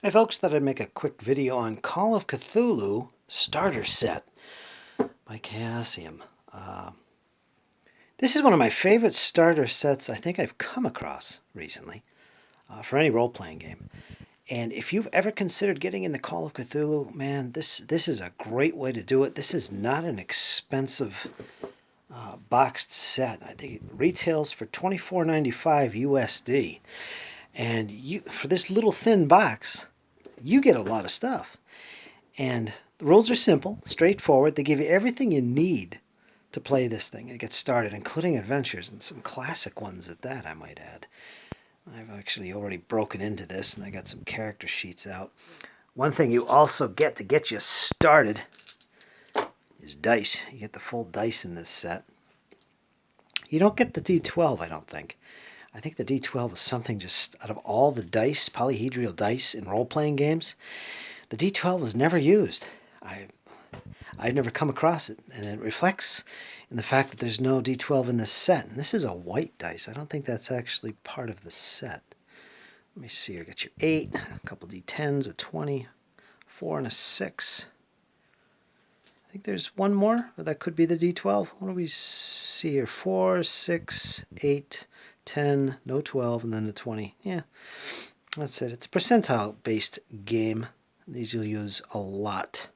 Hey folks, thought I'd make a quick video on Call of Cthulhu Starter Set by Chaosium. This is one of my favorite starter sets I think I've come across recently for any role-playing game. And if you've ever considered getting into Call of Cthulhu, man, this is a great way to do it. This is not an expensive boxed set. I think it retails for $24.95 USD. And for this little thin box, you get a lot of stuff. And the rules are simple, straightforward. They give you everything you need to play this thing and get started, including adventures, and some classic ones at that, I might add. I've actually already broken into this, and I got some character sheets out. One thing you also get to get you started is dice. You get the full dice in this set. You don't get the D12, I don't think. I think the D12 is something just out of all the dice, polyhedral dice in role-playing games, the D12 was never used. I've never come across it, and it reflects in the fact that there's no D12 in this set. And this is a white dice. I don't think that's actually part of the set. Let me see. I got your 8, a couple D10s, a 20, 4, and a 6. I think there's one more. That could be the D12. What do we see here? 4, 6, 8, 10, no 12, and then the 20. Yeah, that's it. It's a percentile-based game. These you'll use a lot.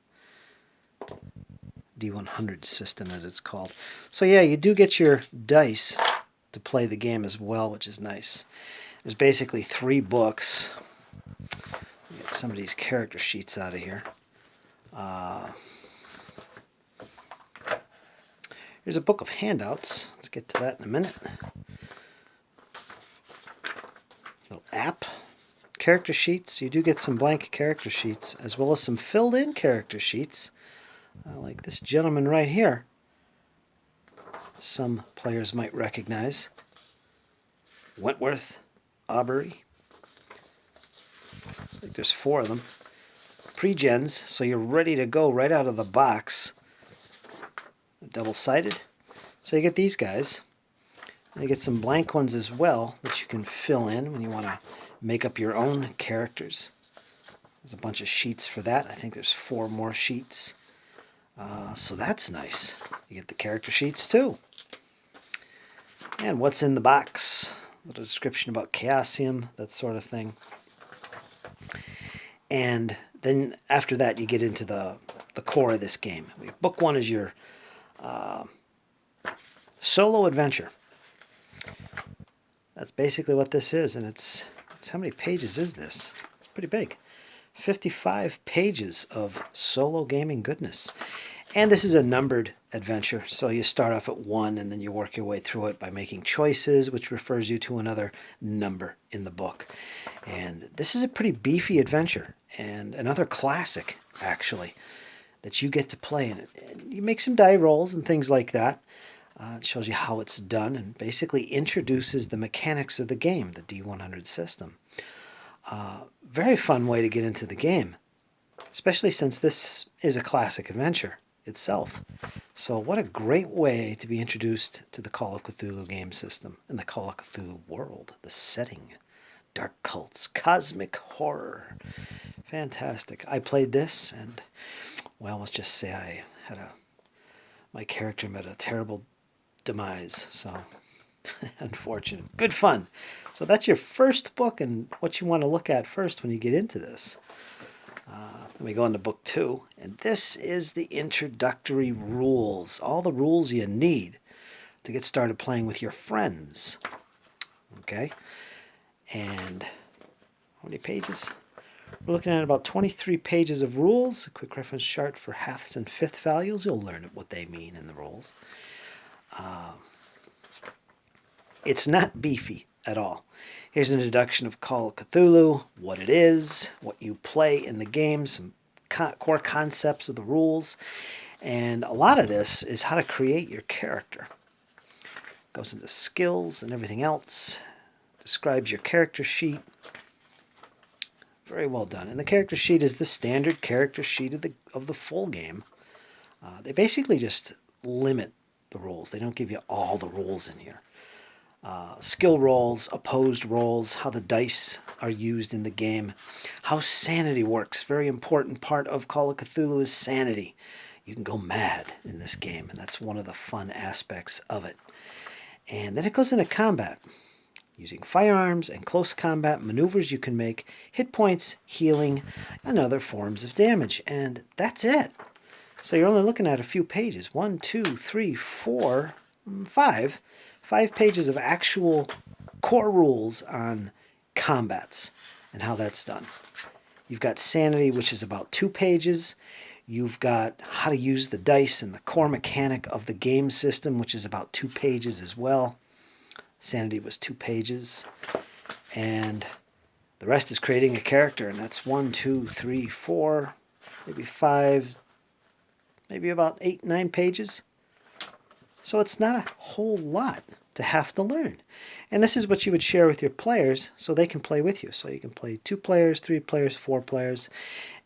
D100 system, as it's called. So yeah, you do get your dice to play the game as well, which is nice. There's basically 3 books. Get some of these character sheets out of here. Here's a book of handouts. Let's get to that in a minute. Little app. Character sheets. You do get some blank character sheets, as well as some filled-in character sheets, like this gentleman right here. Some players might recognize. Wentworth, Aubrey. I think there's 4 of them. Pre-gens, so you're ready to go right out of the box. Double-sided. So you get these guys. And you get some blank ones as well, which you can fill in when you want to make up your own characters. There's a bunch of sheets for that. I think there's 4 more sheets. So that's nice. You get the character sheets too. And what's in the box? A little description about Chaosium, that sort of thing. And then after that, you get into the core of this game. Book 1 is your solo adventure. That's basically what this is, and it's how many pages is this? It's pretty big. 55 pages of solo gaming goodness. And this is a numbered adventure, so you start off at 1 and then you work your way through it by making choices, which refers you to another number in the book. And this is a pretty beefy adventure, and another classic, actually, that you get to play in it. And you make some die rolls and things like that. It shows you how it's done and basically introduces the mechanics of the game, the D100 system. Very fun way to get into the game, especially since this is a classic adventure itself. So what a great way to be introduced to the Call of Cthulhu game system and the Call of Cthulhu world, the setting, dark cults, cosmic horror. Fantastic. I played this, and well, let's just say I had my character met a terrible demise, so unfortunate. Good fun. So that's your first book and what you want to look at first when you get into this. Then we go into book 2, and this is the introductory rules. All the rules you need to get started playing with your friends. Okay? And how many pages? We're looking at about 23 pages of rules, a quick reference chart for halves and fifth values. You'll learn what they mean in the rules. It's not beefy at all. Here's an introduction of Call of Cthulhu, what it is, what you play in the game, some core concepts of the rules, and a lot of this is how to create your character. Goes into skills and everything else, describes your character sheet. Very well done. And the character sheet is the standard character sheet of the full game. They basically just limit the rules. They don't give you all the rules in here. skill rolls, opposed rolls, how the dice are used in the game, how sanity works. Very important part of Call of Cthulhu is sanity. You can go mad in this game, and that's one of the fun aspects of it. And then it goes into combat, using firearms and close combat maneuvers you can make, hit points, healing, and other forms of damage. And that's it. So you're only looking at a few pages. 1, 2, 3, 4, 5. 5 pages of actual core rules on combats and how that's done. You've got sanity, which is about 2 pages. You've got how to use the dice and the core mechanic of the game system, which is about 2 pages as well. Sanity was 2 pages. And the rest is creating a character, and that's 1, 2, 3, 4, maybe 5, maybe about 8, 9 pages. So it's not a whole lot to have to learn. And this is what you would share with your players so they can play with you. So you can play 2 players, 3 players, 4 players,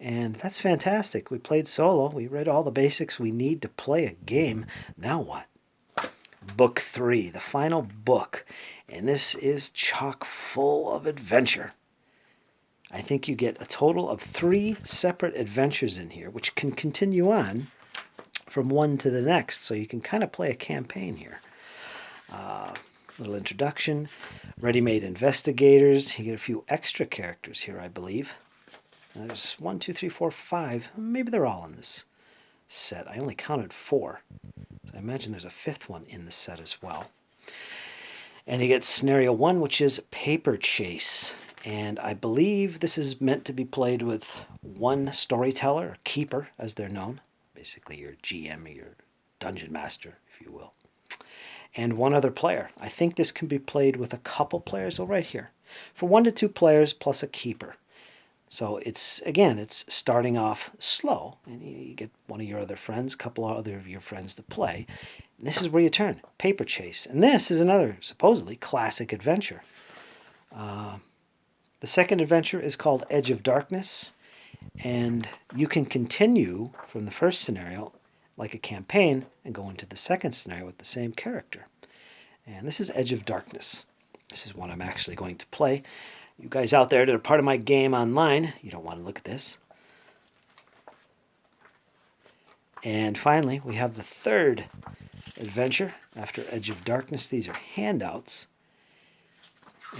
and that's fantastic. We played solo. We read all the basics we need to play a game. Now what? Book 3, the final book. And this is chock full of adventure. I think you get a total of 3 separate adventures in here, which can continue on from one to the next, so you can kind of play a campaign here. Little introduction, ready-made investigators. You get a few extra characters here, I believe. There's 1, 2, 3, 4, 5. Maybe they're all in this set. I only counted 4, so I imagine there's a 5th one in the set as well. And you get scenario 1, which is Paper Chase. And I believe this is meant to be played with 1 storyteller, or keeper, as they're known. Basically your GM, or your dungeon master, if you will. And 1 other player. I think this can be played with a couple players. Oh, right here. For 1 to 2 players plus a keeper. So it's, again, it's starting off slow. And you get 1 of your other friends, a couple of other of your friends to play. And this is where you turn. Paper Chase. And this is another, supposedly, classic adventure. The second adventure is called Edge of Darkness. And you can continue from the first scenario like a campaign and go into the second scenario with the same character. And this is Edge of Darkness. This is one I'm actually going to play. You guys out there that are part of my game online, you don't want to look at this. And finally, we have the third adventure after Edge of Darkness. These are handouts.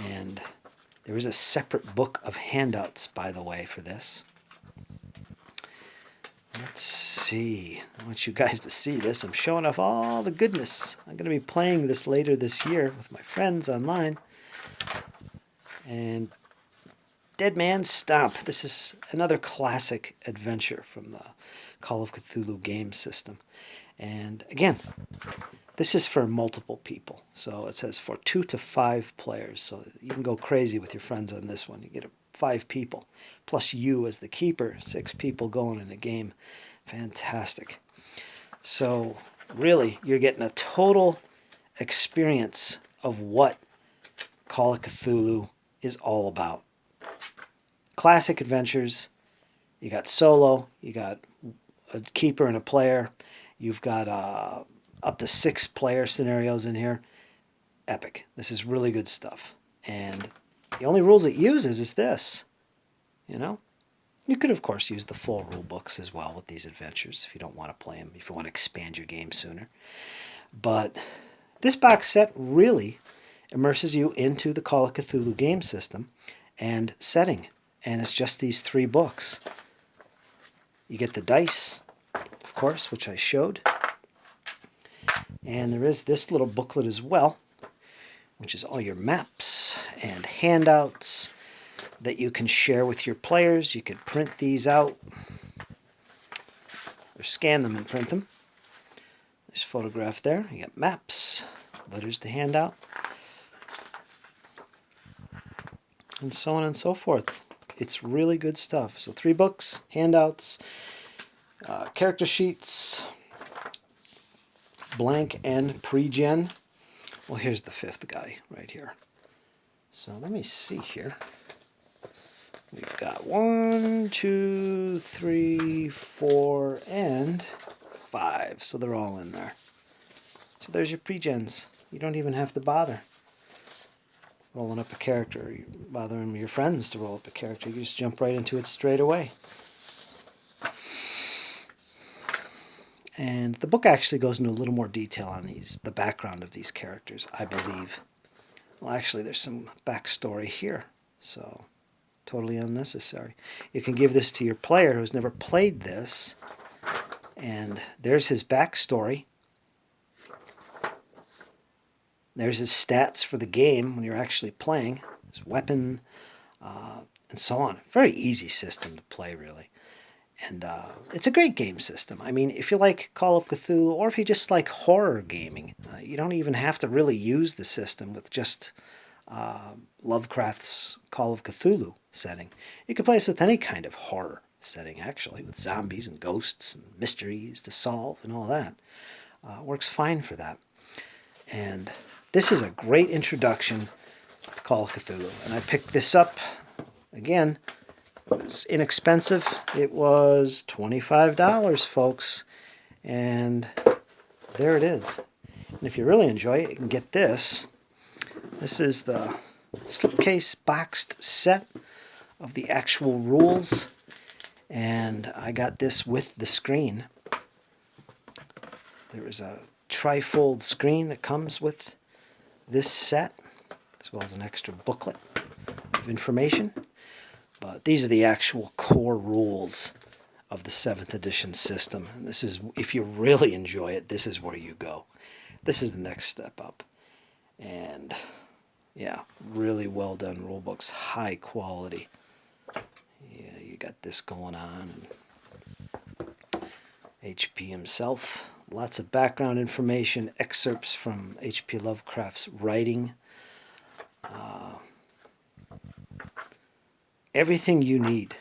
And there is a separate book of handouts, by the way, for this. Let's see. I want you guys to see this. I'm showing off all the goodness. I'm going to be playing this later this year with my friends online. And Dead Man's Stomp. This is another classic adventure from the Call of Cthulhu game system. And again, this is for multiple people. So it says for 2 to 5 players. So you can go crazy with your friends on this one. You get 5 people, plus you as the keeper, 6 people going in a game. Fantastic. So really, you're getting a total experience of what Call of Cthulhu is all about. Classic adventures. You got solo, you got a keeper and a player. You've got up to 6 player scenarios in here. Epic. This is really good stuff. And the only rules it uses is this, you know. You could, of course, use the full rule books as well with these adventures if you don't want to play them, if you want to expand your game sooner. But this box set really immerses you into the Call of Cthulhu game system and setting. And it's just these 3 books. You get the dice, of course, which I showed. And there is this little booklet as well, which is all your maps and handouts that you can share with your players. You could print these out or scan them and print them. There's a photograph there. You got maps, letters to hand out, and so on and so forth. It's really good stuff. So 3 books, handouts, character sheets, blank and pre-gen. Well, here's the 5th guy right here. So let me see here. We've got 1, 2, 3, 4, and 5. So they're all in there. So there's your pre-gens. You don't even have to bother. rolling up a character, or bothering your friends to roll up a character. You just jump right into it straight away. And the book actually goes into a little more detail on the background of these characters, I believe. Well, actually, there's some backstory here, so totally unnecessary. You can give this to your player who's never played this, and there's his backstory. There's his stats for the game when you're actually playing, his weapon, and so on. Very easy system to play, really. And it's a great game system. I mean, if you like Call of Cthulhu, or if you just like horror gaming, you don't even have to really use the system with just Lovecraft's Call of Cthulhu setting. You can play this with any kind of horror setting, actually, with zombies and ghosts and mysteries to solve and all that. Works fine for that. And this is a great introduction to Call of Cthulhu. And I picked this up, again, it was inexpensive. It was $25, folks. And there it is. And if you really enjoy it, you can get this. This is the slipcase boxed set of the actual rules. And I got this with the screen. There is a trifold screen that comes with this set, as well as an extra booklet of information. But these are the actual core rules of the 7th edition system. And this is, if you really enjoy it, this is where you go. This is the next step up. And yeah, really well done rule books, high quality. Yeah, you got this going on. HP himself. Lots of background information, excerpts from H.P. Lovecraft's writing. Everything you need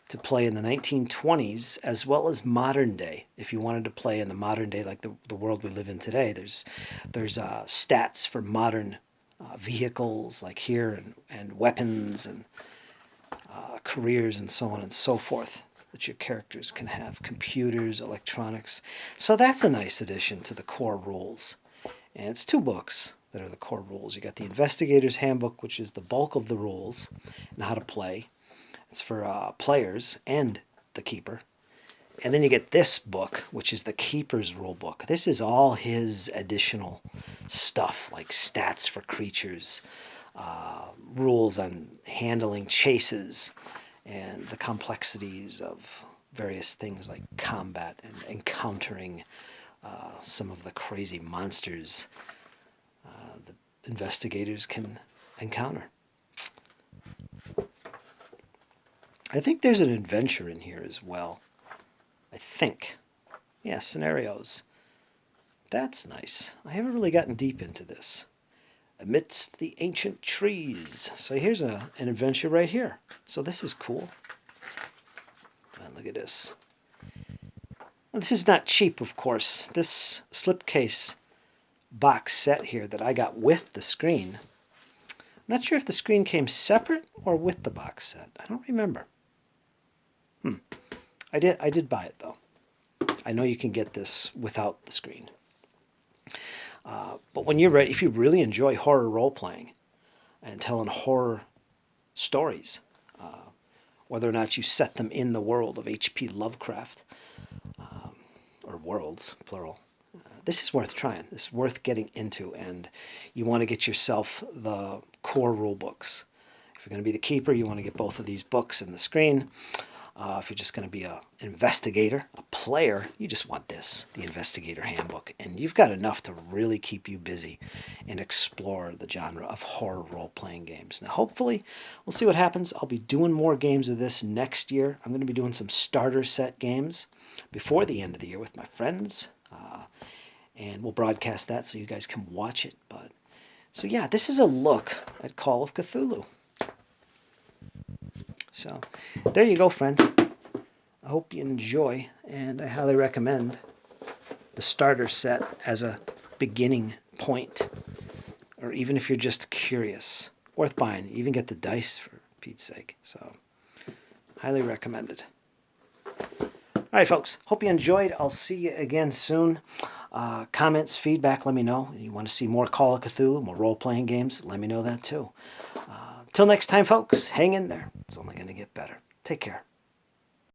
to play in the 1920s as well as modern day. If you wanted to play in the modern day, like the world we live in today, there's stats for modern vehicles like here, and weapons and careers and so on and so forth that your characters can have, computers, electronics. So that's a nice addition to the core rules. And it's 2 books that are the core rules. You got the Investigator's Handbook, which is the bulk of the rules and how to play. It's for players and the keeper. And then you get this book, which is the keeper's rule book. This is all his additional stuff, like stats for creatures, rules on handling chases, and the complexities of various things like combat and encountering some of the crazy monsters that investigators can encounter. I think there's an adventure in here as well. I think. Yeah, scenarios. That's nice. I haven't really gotten deep into this. Amidst the ancient trees. So here's an adventure right here. So this is cool. And look at this. Now, this is not cheap, of course. This slipcase box set here that I got with the screen. I'm not sure if the screen came separate or with the box set. I don't remember. I did buy it, though. I know you can get this without the screen. But when you're ready, if you really enjoy horror role-playing and telling horror stories, whether or not you set them in the world of H.P. Lovecraft, or worlds, plural, this is worth trying. This is worth getting into, and you want to get yourself the core rule books. If you're going to be the keeper, you want to get both of these books in the screen. If you're just going to be an investigator, a player, you just want this, the Investigator Handbook. And you've got enough to really keep you busy and explore the genre of horror role-playing games. Now, hopefully, we'll see what happens. I'll be doing more games of this next year. I'm going to be doing some starter set games before the end of the year with my friends. And we'll broadcast that so you guys can watch it. So yeah, this is a look at Call of Cthulhu. So there you go, friends. I hope you enjoy, and I highly recommend the starter set as a beginning point, or even if you're just curious. Worth buying. You even get the dice, for Pete's sake. So highly recommended. All right, folks. Hope you enjoyed. I'll see you again soon. Comments, feedback, let me know. You want to see more Call of Cthulhu, more role-playing games, let me know that too. Till next time, folks, hang in there. It's only going to get better. Take care.